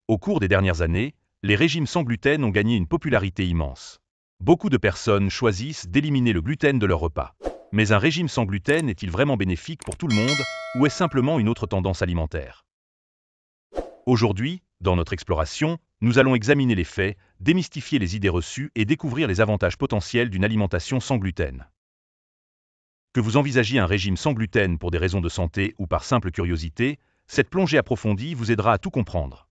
Au cours des dernières années, les régimes sans gluten ont gagné une popularité immense. Beaucoup de personnes choisissent d'éliminer le gluten de leur repas. Mais un régime sans gluten est-il vraiment bénéfique pour tout le monde, ou est-ce simplement une autre tendance alimentaire? Aujourd'hui, dans notre exploration, nous allons examiner les faits, démystifier les idées reçues et découvrir les avantages potentiels d'une alimentation sans gluten. Que vous envisagiez un régime sans gluten pour des raisons de santé ou par simple curiosité, cette plongée approfondie vous aidera à tout comprendre.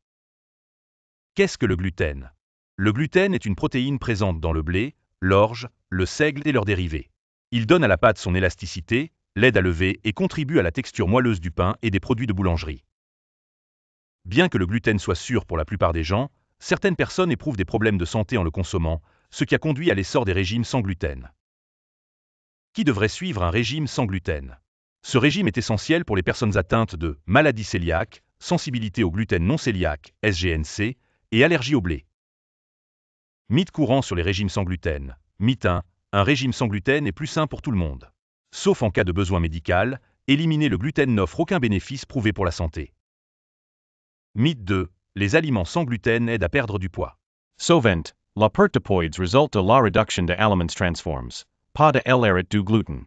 Qu'est-ce que le gluten? Le gluten est une protéine présente dans le blé, l'orge, le seigle et leurs dérivés. Il donne à la pâte son élasticité, l'aide à lever et contribue à la texture moelleuse du pain et des produits de boulangerie. Bien que le gluten soit sûr pour la plupart des gens, certaines personnes éprouvent des problèmes de santé en le consommant, ce qui a conduit à l'essor des régimes sans gluten. Qui devrait suivre un régime sans gluten? Ce régime est essentiel pour les personnes atteintes de maladie cœliaque, sensibilité au gluten non cœliaque, SGNC, et allergie au blé. Mythe courant sur les régimes sans gluten. Mythe 1. Un régime sans gluten est plus sain pour tout le monde. Sauf en cas de besoin médical, éliminer le gluten n'offre aucun bénéfice prouvé pour la santé. Mythe 2. Les aliments sans gluten aident à perdre du poids. Sovent, la perte de poids résulte de la réduction de aliments transforms, pas de l'arrêt du gluten.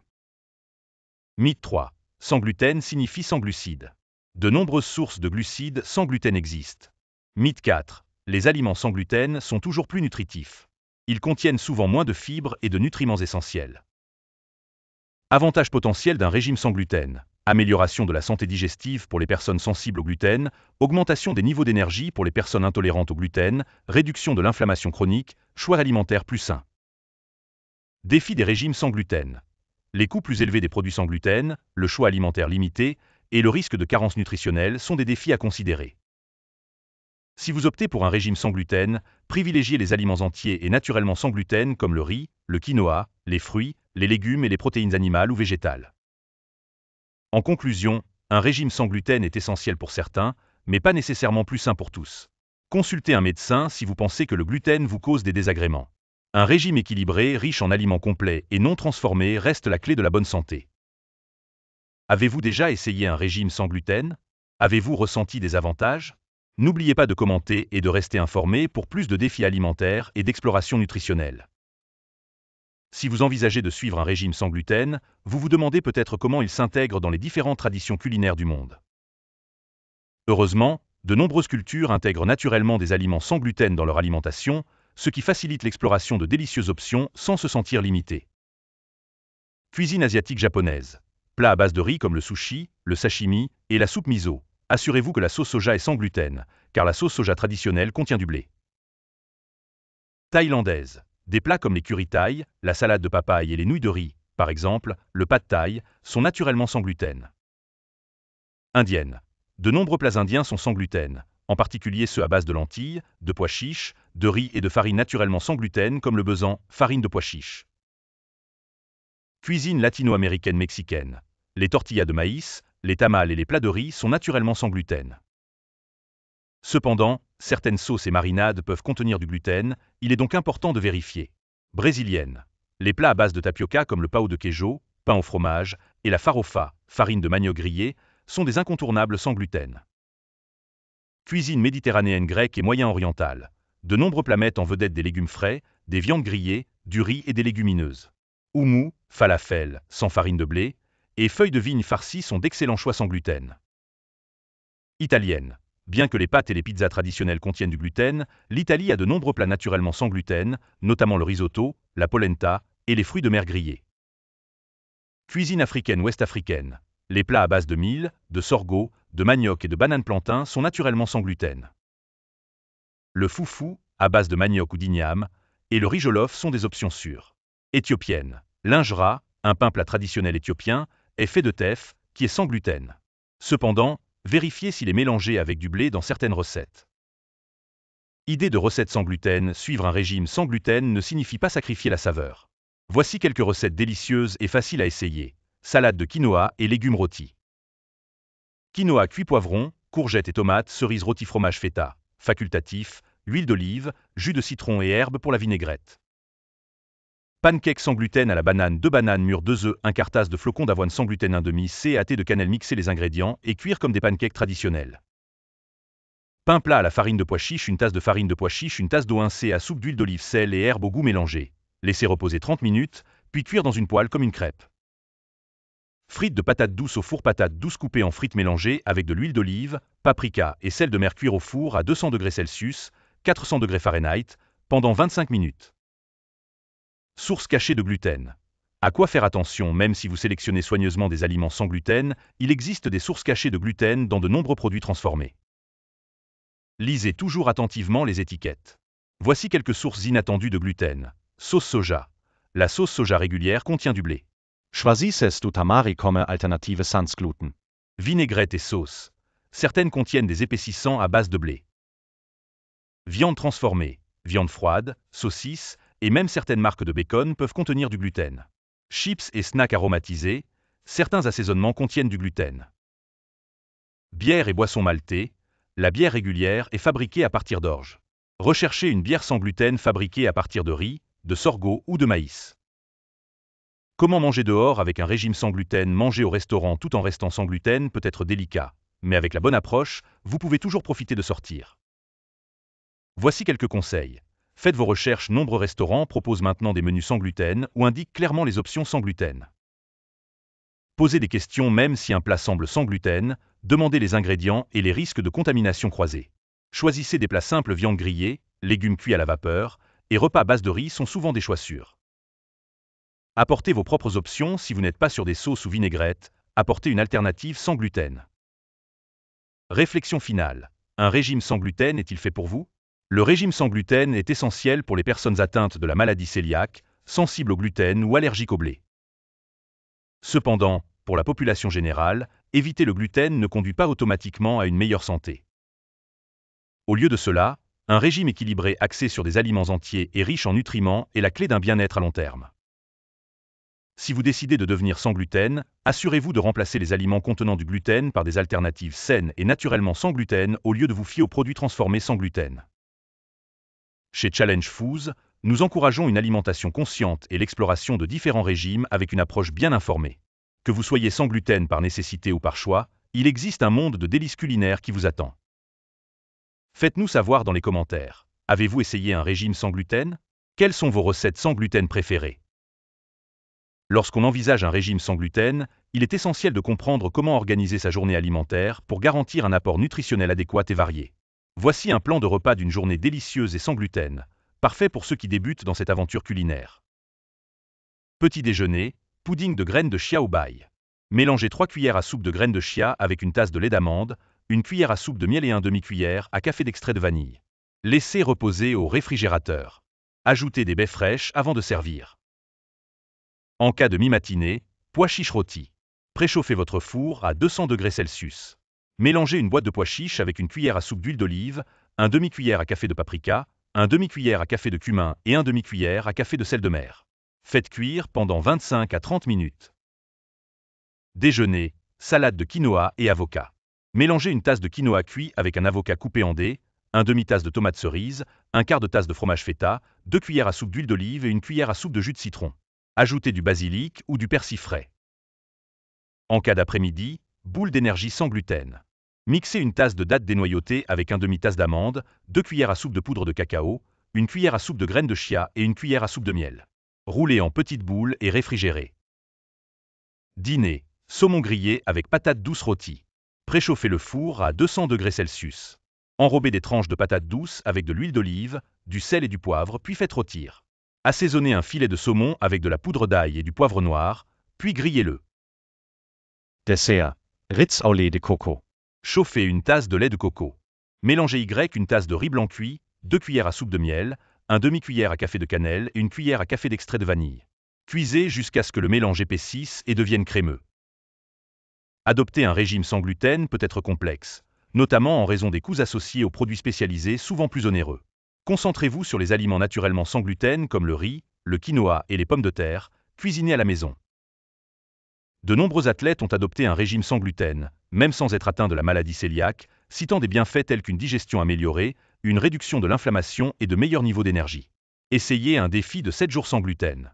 Mythe 3. Sans gluten signifie sans glucides. De nombreuses sources de glucides sans gluten existent. Mythe 4. Les aliments sans gluten sont toujours plus nutritifs. Ils contiennent souvent moins de fibres et de nutriments essentiels. Avantages potentiels d'un régime sans gluten. Amélioration de la santé digestive pour les personnes sensibles au gluten, augmentation des niveaux d'énergie pour les personnes intolérantes au gluten, réduction de l'inflammation chronique, choix alimentaire plus sain. Défi des régimes sans gluten. Les coûts plus élevés des produits sans gluten, le choix alimentaire limité et le risque de carence nutritionnelle sont des défis à considérer. Si vous optez pour un régime sans gluten, privilégiez les aliments entiers et naturellement sans gluten comme le riz, le quinoa, les fruits, les légumes et les protéines animales ou végétales. En conclusion, un régime sans gluten est essentiel pour certains, mais pas nécessairement plus sain pour tous. Consultez un médecin si vous pensez que le gluten vous cause des désagréments. Un régime équilibré, riche en aliments complets et non transformés reste la clé de la bonne santé. Avez-vous déjà essayé un régime sans gluten? Avez-vous ressenti des avantages? N'oubliez pas de commenter et de rester informé pour plus de défis alimentaires et d'exploration nutritionnelle. Si vous envisagez de suivre un régime sans gluten, vous vous demandez peut-être comment il s'intègre dans les différentes traditions culinaires du monde. Heureusement, de nombreuses cultures intègrent naturellement des aliments sans gluten dans leur alimentation, ce qui facilite l'exploration de délicieuses options sans se sentir limité. Cuisine asiatique japonaise. Plats à base de riz comme le sushi, le sashimi et la soupe miso. Assurez-vous que la sauce soja est sans gluten, car la sauce soja traditionnelle contient du blé. Thaïlandaise. Des plats comme les curry thaï, la salade de papaye et les nouilles de riz, par exemple, le pad thaï, sont naturellement sans gluten. Indienne. De nombreux plats indiens sont sans gluten, en particulier ceux à base de lentilles, de pois chiches, de riz et de farine naturellement sans gluten comme le besan, farine de pois chiches. Cuisine latino-américaine mexicaine. Les tortillas de maïs, les tamales et les plats de riz sont naturellement sans gluten. Cependant, certaines sauces et marinades peuvent contenir du gluten, il est donc important de vérifier. Brésilienne. Les plats à base de tapioca comme le pão de queijo, pain au fromage, et la farofa, farine de manioc grillée, sont des incontournables sans gluten. Cuisine méditerranéenne grecque et moyen-orientale. De nombreux plats mettent en vedette des légumes frais, des viandes grillées, du riz et des légumineuses. Houmous, falafel, sans farine de blé, et feuilles de vigne farcies sont d'excellents choix sans gluten. Italienne. Bien que les pâtes et les pizzas traditionnelles contiennent du gluten, l'Italie a de nombreux plats naturellement sans gluten, notamment le risotto, la polenta et les fruits de mer grillés. Cuisine africaine ouest-africaine. Les plats à base de mil, de sorgho, de manioc et de banane plantain sont naturellement sans gluten. Le foufou, à base de manioc ou d'igname, et le riz jollof sont des options sûres. Éthiopienne. L'injera, un pain plat traditionnel éthiopien, est fait de teff, qui est sans gluten. Cependant, vérifiez s'il est mélangé avec du blé dans certaines recettes. Idée de recette sans gluten, suivre un régime sans gluten ne signifie pas sacrifier la saveur. Voici quelques recettes délicieuses et faciles à essayer. Salade de quinoa et légumes rôtis. Quinoa cuit poivron, courgettes et tomates, cerises rôties fromage feta. Facultatif, huile d'olive, jus de citron et herbes pour la vinaigrette. Pancakes sans gluten à la banane, 2 bananes mûres, 2 œufs, 1/4 tasse de flocons d'avoine sans gluten, 1/2 c à thé de cannelle, mixer les ingrédients et cuire comme des pancakes traditionnels. Pain plat à la farine de pois chiche, une tasse de farine de pois chiche, une tasse d'eau, 1 c à soupe d'huile d'olive, sel et herbes au goût mélangés. Laissez reposer 30 minutes, puis cuire dans une poêle comme une crêpe. Frites de patates douces au four, patates douces coupées en frites mélangées avec de l'huile d'olive, paprika et sel de mer, cuire au four à 200 degrés Celsius, 400 degrés Fahrenheit, pendant 25 minutes. Source cachée de gluten. À quoi faire attention? Même si vous sélectionnez soigneusement des aliments sans gluten, il existe des sources cachées de gluten dans de nombreux produits transformés. Lisez toujours attentivement les étiquettes. Voici quelques sources inattendues de gluten. Sauce soja. La sauce soja régulière contient du blé. Choisissez du tamari comme alternative sans gluten. Vinaigrette et sauce. Certaines contiennent des épaississants à base de blé. Viande transformée, viande froide, saucisses, et même certaines marques de bacon peuvent contenir du gluten. Chips et snacks aromatisés, certains assaisonnements contiennent du gluten. Bière et boissons maltées. La bière régulière est fabriquée à partir d'orge. Recherchez une bière sans gluten fabriquée à partir de riz, de sorgho ou de maïs. Comment manger dehors avec un régime sans gluten? Manger au restaurant tout en restant sans gluten peut être délicat, mais avec la bonne approche, vous pouvez toujours profiter de sortir. Voici quelques conseils. Faites vos recherches, nombreux restaurants proposent maintenant des menus sans gluten ou indiquent clairement les options sans gluten. Posez des questions même si un plat semble sans gluten, demandez les ingrédients et les risques de contamination croisés. Choisissez des plats simples, viande grillée, légumes cuits à la vapeur, et repas à base de riz sont souvent des choix sûrs. Apportez vos propres options. Si vous n'êtes pas sur des sauces ou vinaigrettes, apportez une alternative sans gluten. Réflexion finale. Un régime sans gluten est-il fait pour vous? Le régime sans gluten est essentiel pour les personnes atteintes de la maladie cœliaque, sensibles au gluten ou allergiques au blé. Cependant, pour la population générale, éviter le gluten ne conduit pas automatiquement à une meilleure santé. Au lieu de cela, un régime équilibré axé sur des aliments entiers et riches en nutriments est la clé d'un bien-être à long terme. Si vous décidez de devenir sans gluten, assurez-vous de remplacer les aliments contenant du gluten par des alternatives saines et naturellement sans gluten au lieu de vous fier aux produits transformés sans gluten. Chez Challenge Foods, nous encourageons une alimentation consciente et l'exploration de différents régimes avec une approche bien informée. Que vous soyez sans gluten par nécessité ou par choix, il existe un monde de délices culinaires qui vous attend. Faites-nous savoir dans les commentaires. Avez-vous essayé un régime sans gluten? Quelles sont vos recettes sans gluten préférées? Lorsqu'on envisage un régime sans gluten, il est essentiel de comprendre comment organiser sa journée alimentaire pour garantir un apport nutritionnel adéquat et varié. Voici un plan de repas d'une journée délicieuse et sans gluten, parfait pour ceux qui débutent dans cette aventure culinaire. Petit déjeuner, pudding de graines de chia au bail. Mélangez 3 cuillères à soupe de graines de chia avec une tasse de lait d'amande, une cuillère à soupe de miel et un demi-cuillère à café d'extrait de vanille. Laissez reposer au réfrigérateur. Ajoutez des baies fraîches avant de servir. En cas de mi-matinée, pois chiches rôtis. Préchauffez votre four à 200 degrés Celsius. Mélangez une boîte de pois chiches avec une cuillère à soupe d'huile d'olive, un demi-cuillère à café de paprika, un demi-cuillère à café de cumin et un demi-cuillère à café de sel de mer. Faites cuire pendant 25 à 30 minutes. Déjeuner, salade de quinoa et avocat. Mélangez une tasse de quinoa cuit avec un avocat coupé en dés, un demi-tasse de tomates cerises, un quart de tasse de fromage feta, 2 cuillères à soupe d'huile d'olive et une cuillère à soupe de jus de citron. Ajoutez du basilic ou du persil frais. En cas d'après-midi, boule d'énergie sans gluten. Mixez une tasse de dattes dénoyautées avec un demi-tasse d'amandes, 2 cuillères à soupe de poudre de cacao, une cuillère à soupe de graines de chia et une cuillère à soupe de miel. Roulez en petites boules et réfrigérez. Dîner, saumon grillé avec patates douces rôties. Préchauffez le four à 200 degrés Celsius. Enrobez des tranches de patates douces avec de l'huile d'olive, du sel et du poivre, puis faites rôtir. Assaisonnez un filet de saumon avec de la poudre d'ail et du poivre noir, puis grillez-le. Dessert. Ritz au lait de coco. Chauffez une tasse de lait de coco. Mélangez une tasse de riz blanc cuit, 2 cuillères à soupe de miel, un demi-cuillère à café de cannelle et une cuillère à café d'extrait de vanille. Cuisez jusqu'à ce que le mélange épaississe et devienne crémeux. Adopter un régime sans gluten peut être complexe, notamment en raison des coûts associés aux produits spécialisés souvent plus onéreux. Concentrez-vous sur les aliments naturellement sans gluten comme le riz, le quinoa et les pommes de terre, cuisinés à la maison. De nombreux athlètes ont adopté un régime sans gluten, même sans être atteints de la maladie cœliaque, citant des bienfaits tels qu'une digestion améliorée, une réduction de l'inflammation et de meilleurs niveaux d'énergie. Essayez un défi de 7 jours sans gluten.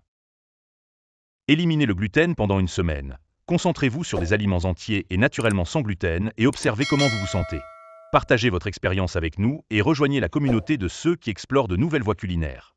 Éliminez le gluten pendant une semaine. Concentrez-vous sur des aliments entiers et naturellement sans gluten et observez comment vous vous sentez. Partagez votre expérience avec nous et rejoignez la communauté de ceux qui explorent de nouvelles voies culinaires.